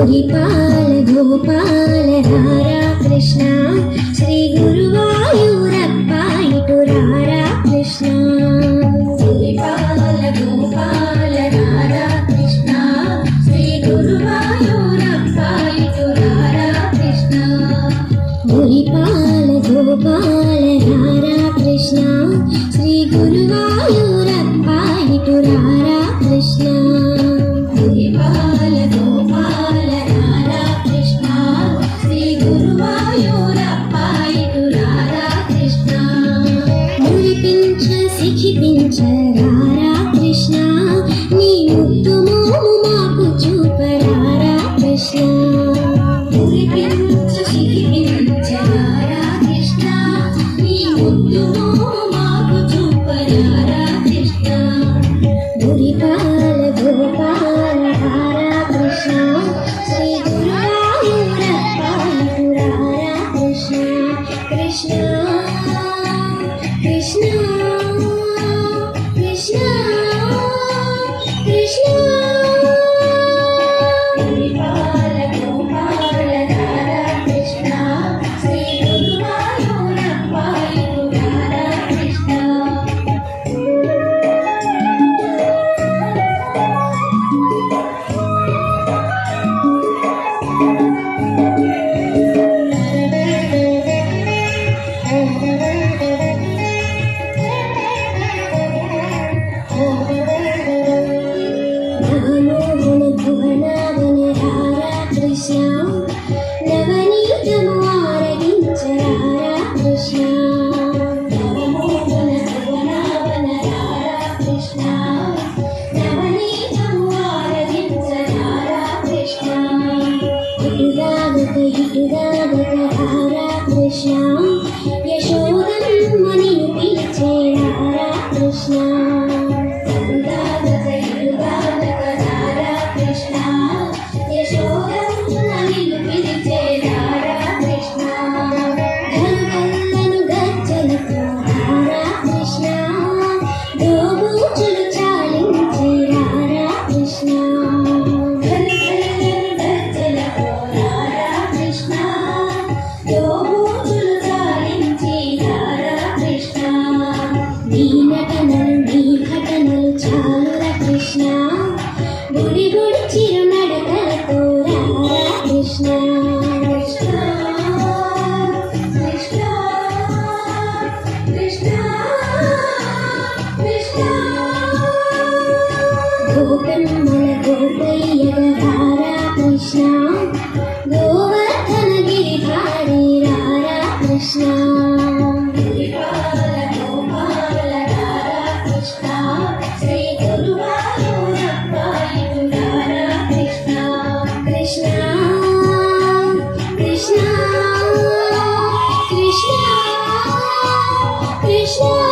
गिरिपाल गोपाल रारा कृष्ण श्री गुरुवायूरप्पा इटु रारा कृष्ण गिरिपाल गोपाल रारा कृष्ण श्री गुरुवायूरप्पा इटु रारा कृष्ण गिरिपाल गोपाल रारा कृष्ण श्री गुरुवायूरप्पा इटु रारा कृष्ण गिरिपाल गोपाल रारा कृष्ण श्री गुरुवायूरप्पा इटु रारा कृष्ण मुरिपिंच सिखिपिंच रारा कृष्ण नी मुद्दु मोము మాకు చూపరారా కృష్ణ మురిపించ సిఖిపించ రారా కృష్ణ నీ ముద్దు మోము మాకు చూపరారా కృష్ణ గిరిపాల గోపాల రారా కృష్ణ శ్రీ గురువాయూరప్పా ఇటు రారా కృష్ణ కృష్ణ కృష్ణ కృష్ణ కృష్ణ గిరిపాల గోపాల రారా కృష్ణ శ్రీ గురువాయూరప్పా ఇటు రారా కృష్ణ నవమోహన భువనావన రారా కృష్ణ నవనీతము ఆరగించరారా కృష్ణ నవమోహన భువనావన రారా కృష్ణ నవనీతము ఆరగించరారా కృష్ణ ఇటుదాగక రారా కృష్ణ యశోదమ్మ నిన్ను పిలిచే రారా కృష్ణ గుడి గుడి చిరు నడకలతో రారా కృష్ణ కృష్ణ కృష్ణ కృష్ణ కృష్ణ గోపెమ్మల గోపయ్యగా రారా కృష్ణ గోవర్ధన గిరిధారి రారా కృష్ణ గిరిపాల గోపాల రారా కృష్ణ శ్రీ గురువాయూరప్పా ఇటు రారా కృష్ణ కృష్ణ కృష్ణ కృష్ణ కృష్ణ